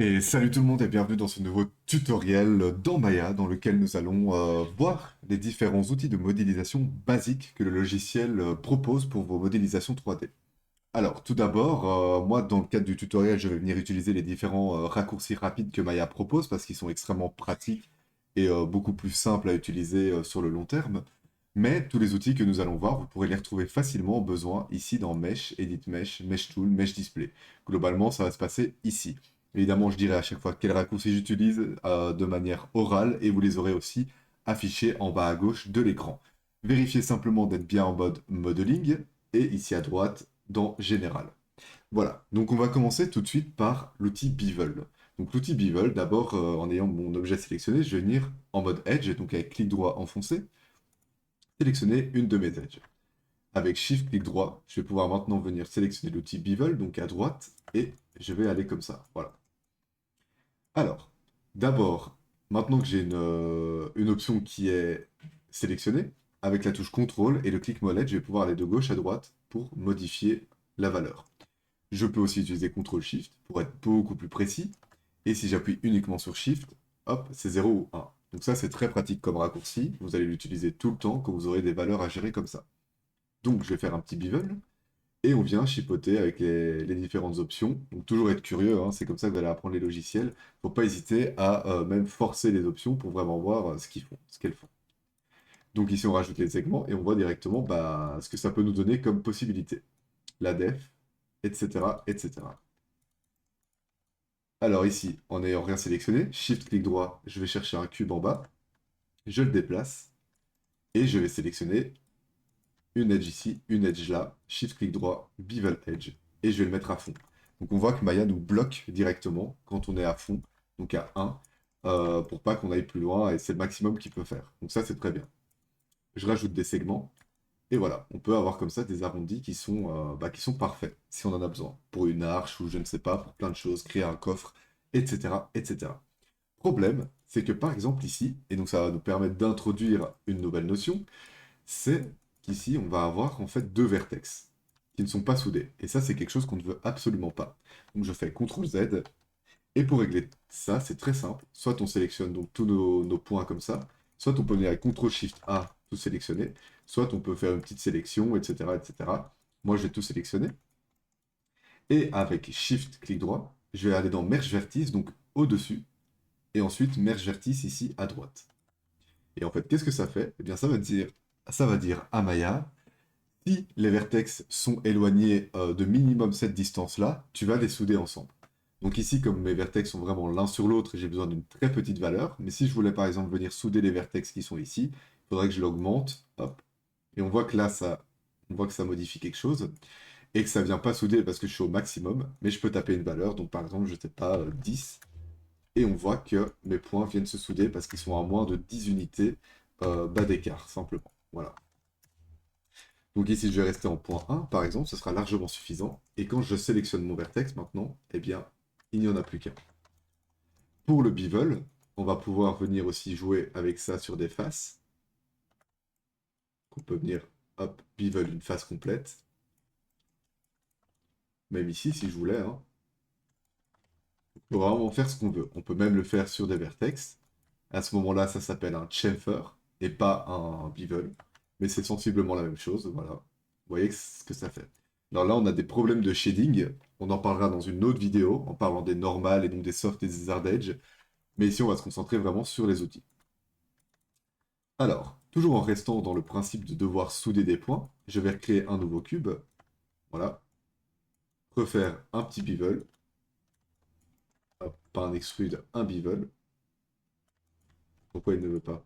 Et salut tout le monde et bienvenue dans ce nouveau tutoriel dans Maya dans lequel nous allons voir les différents outils de modélisation basiques que le logiciel propose pour vos modélisations 3D. Alors tout d'abord, moi dans le cadre du tutoriel, je vais venir utiliser les différents raccourcis rapides que Maya propose parce qu'ils sont extrêmement pratiques et beaucoup plus simples à utiliser sur le long terme. Mais tous les outils que nous allons voir, vous pourrez les retrouver facilement au besoin ici dans Mesh, Edit Mesh, Mesh Tool, Mesh Display. Globalement, ça va se passer ici. Évidemment, je dirai à chaque fois quel raccourci j'utilise de manière orale et vous les aurez aussi affichés en bas à gauche de l'écran. Vérifiez simplement d'être bien en mode modeling et ici à droite dans Général. Voilà, donc on va commencer tout de suite par l'outil Bevel. Donc l'outil Bevel, d'abord en ayant mon objet sélectionné, je vais venir en mode Edge, donc avec clic droit enfoncé, sélectionner une de mes edges. Avec Shift clic droit, je vais pouvoir maintenant venir sélectionner l'outil Bevel, donc à droite, et je vais aller comme ça. Voilà. Alors, d'abord, maintenant que j'ai une option qui est sélectionnée, avec la touche CTRL et le clic molette, je vais pouvoir aller de gauche à droite pour modifier la valeur. Je peux aussi utiliser CTRL-SHIFT pour être beaucoup plus précis. Et si j'appuie uniquement sur Shift, hop, c'est 0 ou 1. Donc ça, c'est très pratique comme raccourci. Vous allez l'utiliser tout le temps quand vous aurez des valeurs à gérer comme ça. Donc je vais faire un petit bevel. Et on vient chipoter avec les différentes options. Donc toujours être curieux, hein, c'est comme ça que vous allez apprendre les logiciels. Il ne faut pas hésiter à même forcer les options pour vraiment voir ce qu'ils font, ce qu'elles font. Donc ici on rajoute les segments et on voit directement bah, ce que ça peut nous donner comme possibilité. La def, etc. etc. Alors ici, en n'ayant rien sélectionné, Shift clic droit, je vais chercher un cube en bas, je le déplace et je vais sélectionner une edge ici, une edge là, Shift clic droit, Bevel Edge, et je vais le mettre à fond. Donc on voit que Maya nous bloque directement quand on est à fond, donc à 1, pour pas qu'on aille plus loin, et c'est le maximum qu'il peut faire. Donc ça c'est très bien. Je rajoute des segments, et voilà, on peut avoir comme ça des arrondis qui sont parfaits, si on en a besoin, pour une arche ou je ne sais pas, pour plein de choses, créer un coffre, etc. etc. Problème, c'est que par exemple ici, et donc ça va nous permettre d'introduire une nouvelle notion, c'est qu'ici, on va avoir en fait deux vertex qui ne sont pas soudés. Et ça, c'est quelque chose qu'on ne veut absolument pas. Donc je fais CTRL Z, et pour régler ça, c'est très simple. Soit on sélectionne donc tous nos points comme ça, soit on peut venir avec CTRL SHIFT A, tout sélectionner, soit on peut faire une petite sélection, etc. etc. Moi, je vais tout sélectionner. Et avec Shift, clic droit, je vais aller dans Merge Vertice, donc au-dessus, et ensuite Merge Vertice ici à droite. Et en fait, qu'est-ce que ça fait? Eh bien, ça va dire à Maya, si les vertex sont éloignés de minimum cette distance-là, tu vas les souder ensemble. Donc ici, comme mes vertex sont vraiment l'un sur l'autre, j'ai besoin d'une très petite valeur. Mais si je voulais par exemple venir souder les vertex qui sont ici, il faudrait que je l'augmente. Hop. Et on voit que là, on voit que ça modifie quelque chose. Et que ça vient pas souder parce que je suis au maximum. Mais je peux taper une valeur. Donc par exemple, je sais pas, 10. Et on voit que mes points viennent se souder parce qu'ils sont à moins de 10 unités bas d'écart, simplement. Voilà. Donc ici, je vais rester en point 1, par exemple, ce sera largement suffisant. Et quand je sélectionne mon vertex maintenant, eh bien, il n'y en a plus qu'un. Pour le bevel, on va pouvoir venir aussi jouer avec ça sur des faces. On peut venir, hop, bevel une face complète. Même ici, si je voulais, hein. On peut vraiment faire ce qu'on veut. On peut même le faire sur des vertex. À ce moment-là, ça s'appelle un chamfer et pas un bevel. Mais c'est sensiblement la même chose, voilà. Vous voyez ce que ça fait. Alors là, on a des problèmes de shading. On en parlera dans une autre vidéo, en parlant des normales et donc des soft et des hard edge. Mais ici, on va se concentrer vraiment sur les outils. Alors, toujours en restant dans le principe de devoir souder des points, je vais recréer un nouveau cube. Voilà. Refaire un petit bevel. Hop, pas un extrude, un bevel. Pourquoi il ne veut pas?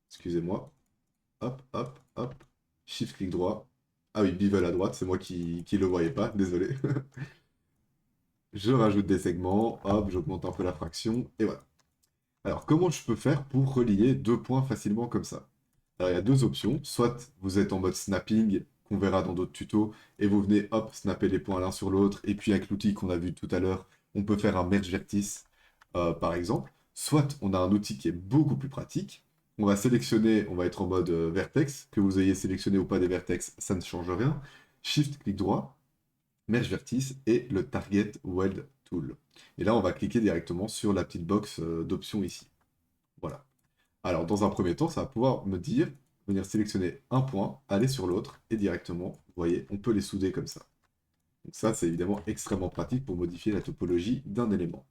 Excusez-moi. Hop, hop, hop. Shift clic droit. Ah oui, bevel à droite, c'est moi qui le voyais pas, désolé. Je rajoute des segments, hop, j'augmente un peu la fraction, et voilà. Alors, comment je peux faire pour relier deux points facilement comme ça? Alors, il y a deux options. Soit vous êtes en mode snapping, qu'on verra dans d'autres tutos, et vous venez, hop, snapper les points l'un sur l'autre, et puis avec l'outil qu'on a vu tout à l'heure, on peut faire un merge vertice, par exemple. Soit on a un outil qui est beaucoup plus pratique. On va sélectionner, on va être en mode vertex, que vous ayez sélectionné ou pas des vertex, ça ne change rien. Shift, clic droit, merge vertice, et le target weld Tool. Et là, on va cliquer directement sur la petite box d'options ici. Voilà. Alors, dans un premier temps, ça va pouvoir me dire, venir sélectionner un point, aller sur l'autre, et directement, vous voyez, on peut les souder comme ça. Donc ça, c'est évidemment extrêmement pratique pour modifier la topologie d'un élément.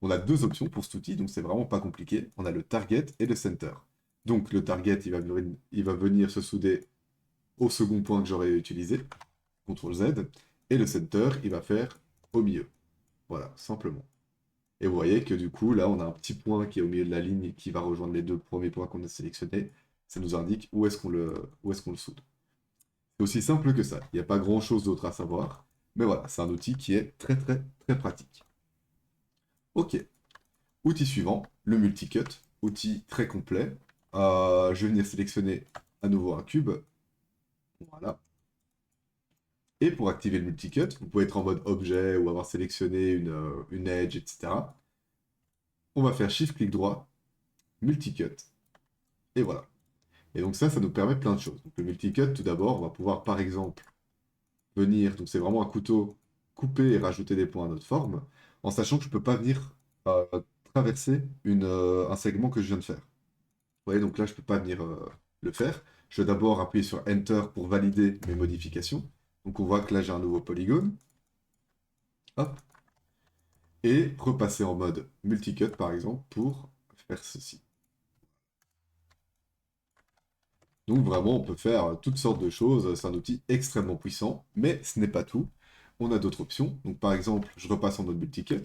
On a deux options pour cet outil, donc c'est vraiment pas compliqué. On a le target et le center. Donc le target, il va venir se souder au second point que j'aurais utilisé, CTRL Z, et le center, il va faire au milieu. Voilà, simplement. Et vous voyez que du coup, là, on a un petit point qui est au milieu de la ligne qui va rejoindre les deux premiers points qu'on a sélectionnés. Ça nous indique où est-ce qu'on le soude. C'est aussi simple que ça. Il n'y a pas grand-chose d'autre à savoir. Mais voilà, c'est un outil qui est très très très pratique. Ok. Outil suivant, le multicut. Outil très complet. Je vais venir sélectionner à nouveau un cube. Voilà. Et pour activer le multicut, vous pouvez être en mode objet ou avoir sélectionné une edge, etc. On va faire Shift-clic droit, multicut. Et voilà. Et donc ça nous permet plein de choses. Donc le multicut, tout d'abord, on va pouvoir par exemple venir, donc c'est vraiment un couteau, couper et rajouter des points à notre forme, en sachant que je ne peux pas venir euh, traverser un segment que je viens de faire. Vous voyez, donc là, je ne peux pas venir le faire. Je vais d'abord appuyer sur Enter pour valider mes modifications. Donc on voit que là, j'ai un nouveau polygone. Hop. Et repasser en mode multicut, par exemple, pour faire ceci. Donc vraiment, on peut faire toutes sortes de choses. C'est un outil extrêmement puissant, mais ce n'est pas tout. On a d'autres options. Donc par exemple, je repasse en mode multicut,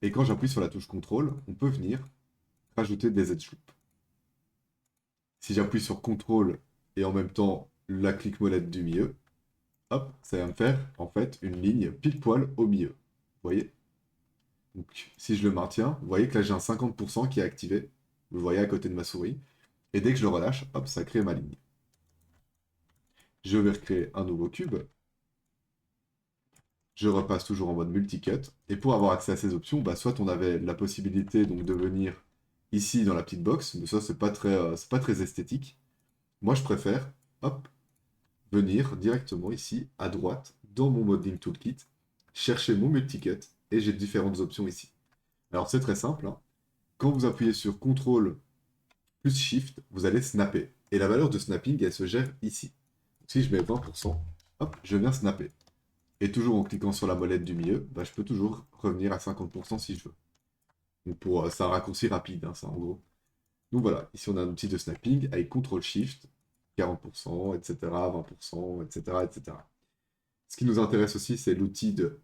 et quand j'appuie sur la touche CTRL, on peut venir rajouter des edge loops. Si j'appuie sur CTRL et en même temps la clic molette du milieu, hop, ça va me faire en fait une ligne pile poil au milieu. Vous voyez? Donc si je le maintiens, vous voyez que là j'ai un 50% qui est activé. Vous le voyez à côté de ma souris. Et dès que je le relâche, hop, ça crée ma ligne. Je vais recréer un nouveau cube. Je repasse toujours en mode multicut. Et pour avoir accès à ces options, bah, soit on avait la possibilité donc, de venir ici dans la petite box, mais ça c'est pas très esthétique. Moi je préfère hop, venir directement ici à droite dans mon Modeling Toolkit, chercher mon multicut et j'ai différentes options ici. Alors c'est très simple, hein. Quand vous appuyez sur CTRL plus Shift, vous allez snapper. Et la valeur de snapping, elle se gère ici. Donc, si je mets 20%, hop, je viens snapper. Et toujours en cliquant sur la molette du milieu, bah, je peux toujours revenir à 50% si je veux. Donc c'est un raccourci rapide, hein, ça en gros. Donc voilà, ici on a un outil de snapping avec CTRL-SHIFT, 40%, etc., 20%, etc., etc. Ce qui nous intéresse aussi, c'est l'outil de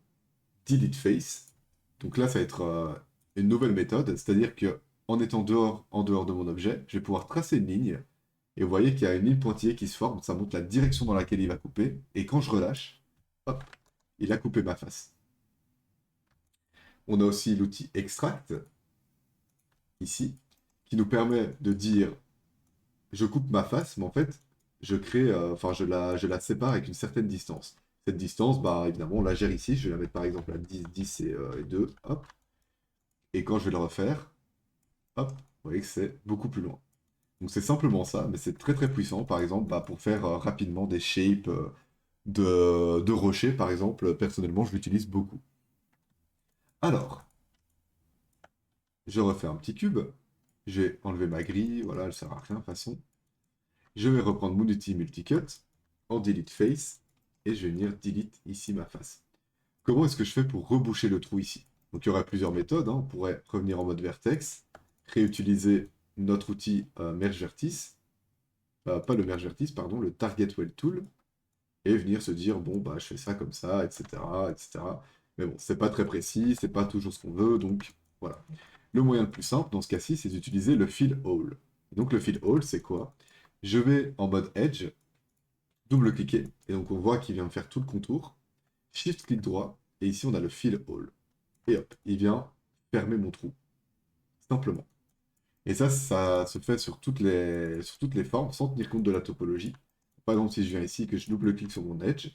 Delete Face. Donc là, ça va être une nouvelle méthode, c'est-à-dire que en étant en dehors de mon objet, je vais pouvoir tracer une ligne, et vous voyez qu'il y a une ligne pointillée qui se forme, ça montre la direction dans laquelle il va couper, et quand je relâche, hop, il a coupé ma face. On a aussi l'outil Extract, ici, qui nous permet de dire je coupe ma face, mais en fait, je crée, enfin, je la sépare avec une certaine distance. Cette distance, bah, évidemment, on la gère ici. Je vais la mettre par exemple à 10, 10 et 2, hop. Et quand je vais le refaire, hop, vous voyez que c'est beaucoup plus loin. Donc c'est simplement ça, mais c'est très très puissant, par exemple, bah, pour faire rapidement des shapes de rochers, par exemple. Personnellement, je l'utilise beaucoup. Alors, je refais un petit cube. Je vais enlever ma grille, voilà, elle sert à rien de toute façon. Je vais reprendre mon outil multicut en delete face et je vais venir delete ici ma face. Comment est-ce que je fais pour reboucher le trou ici? Donc il y aurait plusieurs méthodes, hein. On pourrait revenir en mode vertex, réutiliser notre outil merge vertice, pas le merge vertice, pardon, le target well tool, et venir se dire bon bah je fais ça comme ça, etc. etc. Mais bon, c'est pas très précis, c'est pas toujours ce qu'on veut, donc voilà. Le moyen le plus simple dans ce cas-ci, c'est d'utiliser le fill all. Donc le fill all, c'est quoi? Je vais en mode edge, double-cliquer, et donc on voit qu'il vient me faire tout le contour. Shift-clic droit, et ici on a le fill all. Et hop, il vient fermer mon trou, simplement. Et ça se fait sur toutes les formes, sans tenir compte de la topologie. Par exemple, si je viens ici, que je double-clique sur mon edge,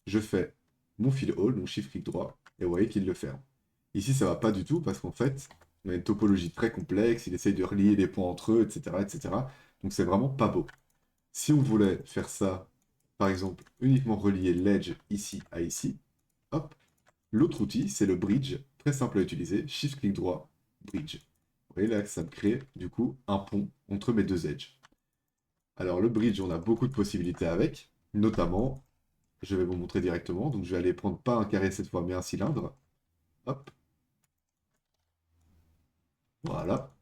je fais mon fill all, donc shift-clic droit, et vous voyez qu'il le ferme. Ici, ça va pas du tout, parce qu'en fait, on a une topologie très complexe, il essaye de relier les points entre eux, etc. etc. Donc c'est vraiment pas beau. Si on voulait faire ça, par exemple, uniquement relier l'edge ici à ici, hop, l'autre outil, c'est le bridge, très simple à utiliser, Shift, clic droit, bridge. Vous voyez là que ça me crée du coup un pont entre mes deux edges. Alors le bridge, on a beaucoup de possibilités avec, notamment, je vais vous montrer directement, donc je vais aller prendre pas un carré cette fois, mais un cylindre. Hop, voilà.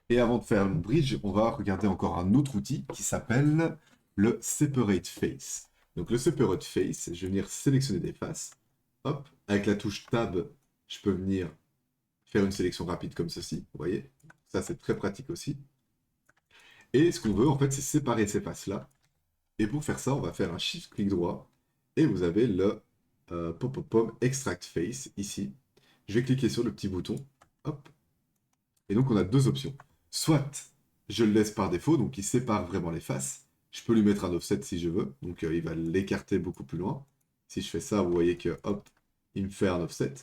Et avant de faire le bridge, on va regarder encore un autre outil qui s'appelle le Separate Face. Donc le Separate Face, je vais venir sélectionner des faces. Hop, avec la touche Tab, je peux venir faire une sélection rapide comme ceci, vous voyez. Ça, c'est très pratique aussi. Et ce qu'on veut, en fait, c'est séparer ces faces-là. Et pour faire ça, on va faire un Shift clic droit. Et vous avez le Extract Face ici. Je vais cliquer sur le petit bouton. Hop. Et donc, on a deux options. Soit je le laisse par défaut, donc il sépare vraiment les faces. Je peux lui mettre un offset si je veux. Donc, il va l'écarter beaucoup plus loin. Si je fais ça, vous voyez que, hop, il me fait un offset.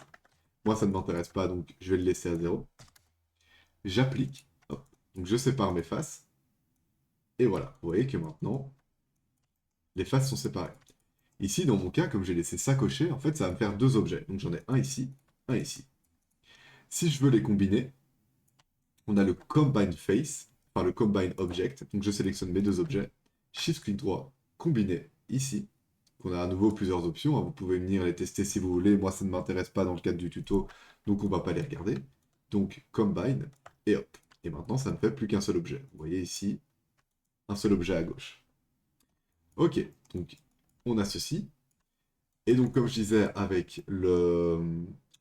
Moi, ça ne m'intéresse pas, donc je vais le laisser à 0. J'applique. Hop. Donc, je sépare mes faces. Et voilà, vous voyez que maintenant, les faces sont séparées. Ici, dans mon cas, comme j'ai laissé ça coché, en fait, ça va me faire deux objets. Donc j'en ai un ici, un ici. Si je veux les combiner, on a le Combine Face, enfin le Combine Object. Donc je sélectionne mes deux objets, Shift-clic droit, combiner, ici. On a à nouveau plusieurs options, hein. Vous pouvez venir les tester si vous voulez. Moi, ça ne m'intéresse pas dans le cadre du tuto, donc on ne va pas les regarder. Donc Combine, et hop. Et maintenant, ça ne fait plus qu'un seul objet. Vous voyez ici, un seul objet à gauche. Ok, donc on a ceci. Et donc, comme je disais, avec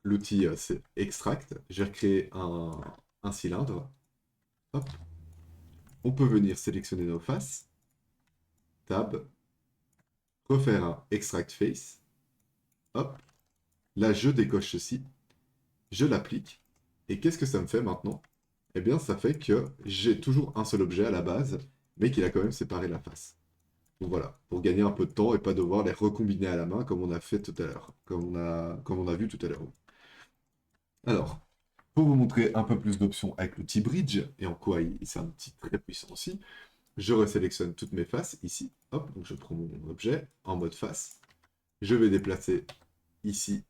l'outil c'est Extract, j'ai recréé un cylindre. Hop. On peut venir sélectionner nos faces. Tab. Refaire un Extract Face. Hop. Là, je décoche ceci. Je l'applique. Et qu'est-ce que ça me fait maintenant? Eh bien, ça fait que j'ai toujours un seul objet à la base, mais qu'il a quand même séparé la face. Donc voilà, pour gagner un peu de temps et pas devoir les recombiner à la main comme on a fait tout à l'heure, comme on a vu tout à l'heure. Alors, pour vous montrer un peu plus d'options avec l'outil Bridge, et en quoi c'est un outil très puissant aussi, je resélectionne toutes mes faces ici. Hop, donc je prends mon objet en mode face. Je vais déplacer ici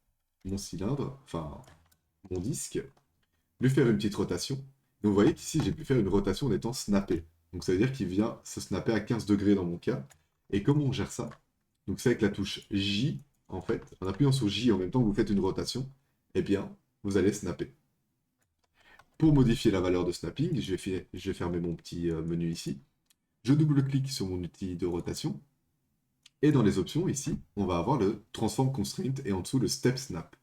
mon cylindre, enfin mon disque, lui faire une petite rotation. Donc vous voyez qu'ici j'ai pu faire une rotation en étant snappé. Donc ça veut dire qu'il vient se snapper à 15 degrés dans mon cas. Et comment on gère ça? Donc c'est avec la touche J, en fait, en appuyant sur J en même temps que vous faites une rotation, eh bien, vous allez snapper. Pour modifier la valeur de snapping, je vais fermer mon petit menu ici. Je double-clique sur mon outil de rotation. Et dans les options, ici, on va avoir le Transform Constraint et en dessous le Step Snap.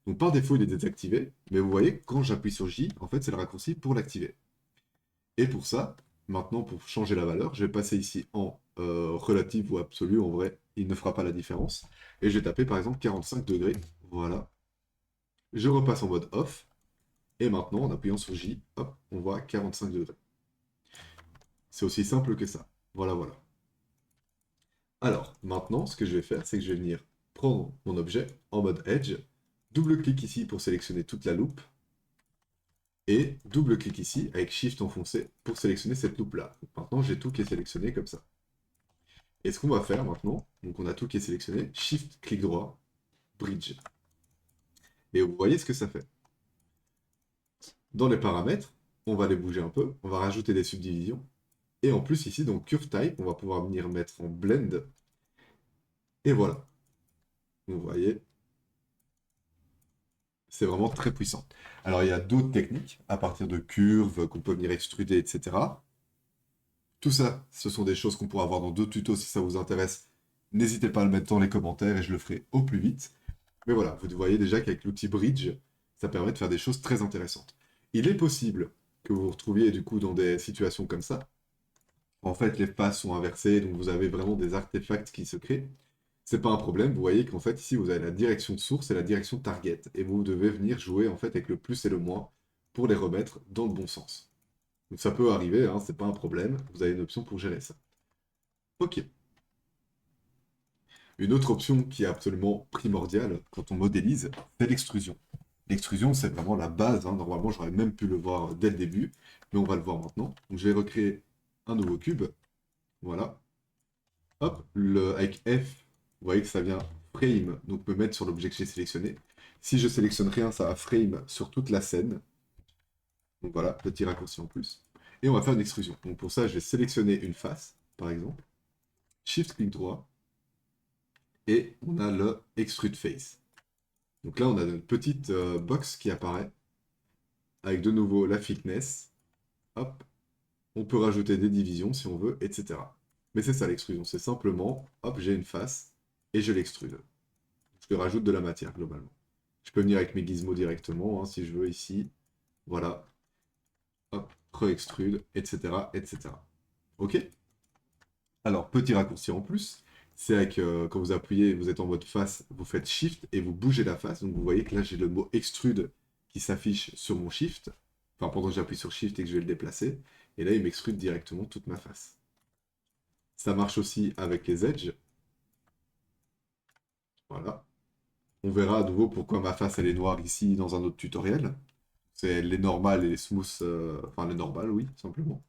Donc par défaut, il est désactivé, mais vous voyez, quand j'appuie sur J, en fait, c'est le raccourci pour l'activer. Et pour ça, maintenant, pour changer la valeur, je vais passer ici en relative ou absolu. En vrai, il ne fera pas la différence. Et je vais taper par exemple 45 degrés. Voilà. Je repasse en mode off. Et maintenant, en appuyant sur J, hop, on voit 45 degrés. C'est aussi simple que ça. Voilà, voilà. Alors, maintenant, ce que je vais faire, c'est que je vais venir prendre mon objet en mode Edge, double-clic ici pour sélectionner toute la loupe, et double-clic ici avec Shift enfoncé pour sélectionner cette loupe-là. Maintenant, j'ai tout qui est sélectionné comme ça. Et ce qu'on va faire maintenant, donc on a tout qui est sélectionné, Shift, clic droit, Bridge. Et vous voyez ce que ça fait. Dans les paramètres, on va les bouger un peu, on va rajouter des subdivisions, et en plus ici, donc Curve Type, on va pouvoir venir mettre en Blend, et voilà. Vous voyez, c'est vraiment très puissant. Alors il y a d'autres techniques, à partir de curves qu'on peut venir extruder, etc. Tout ça, ce sont des choses qu'on pourra voir dans d'autres tutos si ça vous intéresse. N'hésitez pas à le mettre dans les commentaires et je le ferai au plus vite. Mais voilà, vous voyez déjà qu'avec l'outil Bridge, ça permet de faire des choses très intéressantes. Il est possible que vous vous retrouviez du coup dans des situations comme ça. En fait, les faces sont inversées, donc vous avez vraiment des artefacts qui se créent. C'est pas un problème, vous voyez qu'en fait ici vous avez la direction de source et la direction target. Et vous devez venir jouer en fait avec le plus et le moins pour les remettre dans le bon sens. Donc ça peut arriver, hein, c'est pas un problème, vous avez une option pour gérer ça. Ok. Une autre option qui est absolument primordiale quand on modélise, c'est l'extrusion. L'extrusion, c'est vraiment la base, hein. Normalement, j'aurais même pu le voir dès le début, mais on va le voir maintenant. Donc, je vais recréer un nouveau cube. Voilà. Hop, avec F, vous voyez que ça vient frame, donc me mettre sur l'objet que j'ai sélectionné. Si je sélectionne rien, ça va frame sur toute la scène. Donc voilà, petit raccourci en plus. Et on va faire une extrusion. Donc pour ça, je vais sélectionner une face, par exemple. Shift clic droit. Et on a le extrude face. Donc là, on a notre petite box qui apparaît. Avec de nouveau la thickness. Hop. On peut rajouter des divisions si on veut, etc. Mais c'est ça l'extrusion. C'est simplement, hop, j'ai une face et je l'extrude. Je rajoute de la matière globalement. Je peux venir avec mes gizmos directement, hein, si je veux, ici. Voilà. Hop, re-extrude, etc., etc. OK? Alors, petit raccourci en plus, c'est avec, quand vous appuyez, vous êtes en mode face, vous faites Shift et vous bougez la face. Donc vous voyez que là, j'ai le mot extrude qui s'affiche sur mon Shift. Enfin, pendant que j'appuie sur Shift et que je vais le déplacer. Et là, il m'extrude directement toute ma face. Ça marche aussi avec les edges. Voilà. On verra à nouveau pourquoi ma face, elle est noire ici dans un autre tutoriel. C'est les normales et les smooth, enfin les normales, oui, simplement.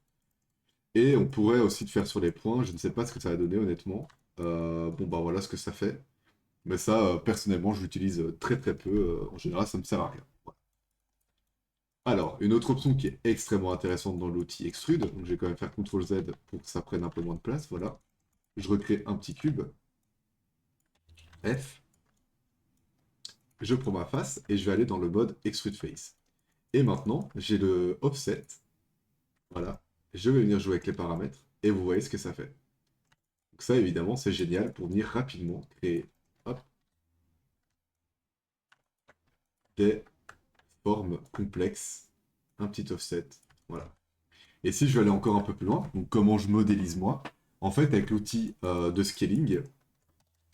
Et on pourrait aussi le faire sur les points. Je ne sais pas ce que ça va donner, honnêtement. Bon, bah voilà ce que ça fait. Mais ça, personnellement, je l'utilise très très peu. En général, ça ne me sert à rien. Voilà. Alors, une autre option qui est extrêmement intéressante dans l'outil Extrude, donc je vais quand même faire CTRL Z pour que ça prenne un peu moins de place, voilà. Je recrée un petit cube, F, je prends ma face et je vais aller dans le mode Extrude Face. Et maintenant, j'ai le offset, voilà. Je vais venir jouer avec les paramètres et vous voyez ce que ça fait. Donc ça, évidemment, c'est génial pour venir rapidement créer, hop, des forme complexe, un petit offset, voilà. Et si je vais aller encore un peu plus loin, donc comment je modélise moi, en fait avec l'outil de scaling,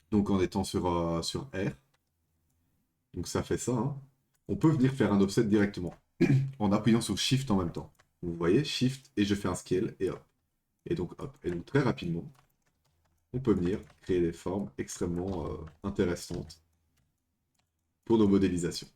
donc en étant sur R, donc ça fait ça, hein, on peut venir faire un offset directement, en appuyant sur Shift en même temps. Vous voyez, Shift, et je fais un scale, et hop. Et donc hop, et donc très rapidement, on peut venir créer des formes extrêmement intéressantes pour nos modélisations.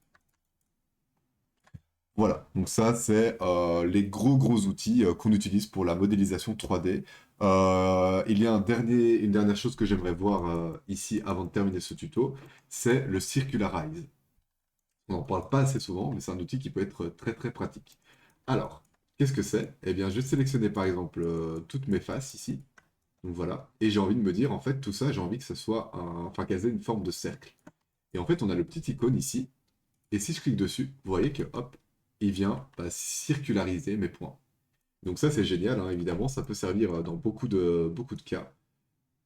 Voilà, donc ça c'est les gros outils qu'on utilise pour la modélisation 3D. Il y a une dernière chose que j'aimerais voir ici avant de terminer ce tuto, c'est le Circularize. On n'en parle pas assez souvent, mais c'est un outil qui peut être très très pratique. Alors, qu'est-ce que c'est? Eh bien, je vais sélectionner par exemple toutes mes faces ici. Donc voilà, et j'ai envie de me dire, en fait, tout ça, j'ai envie que ce soit enfin, qu'elles aient une forme de cercle. Et en fait, on a le petit icône ici, et si je clique dessus, vous voyez que, hop, il vient circulariser mes points. Donc ça, c'est génial, hein, évidemment, ça peut servir dans beaucoup de cas.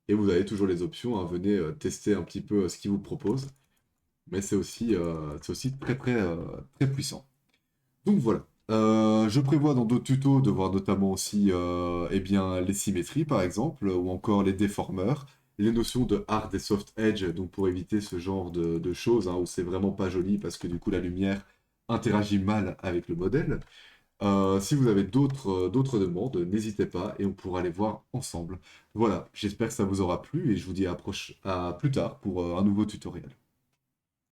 Et vous avez toujours les options, hein, venez tester un petit peu ce qu'il vous propose. Mais c'est aussi très, très, très puissant. Donc voilà. Je prévois dans d'autres tutos de voir notamment aussi eh bien, les symétries, par exemple, ou encore les déformeurs, les notions de hard et soft edge, donc pour éviter ce genre de choses, hein, où c'est vraiment pas joli parce que du coup la lumière interagit mal avec le modèle. Si vous avez d'autres demandes, n'hésitez pas et on pourra les voir ensemble. Voilà, j'espère que ça vous aura plu et je vous dis à plus tard pour un nouveau tutoriel.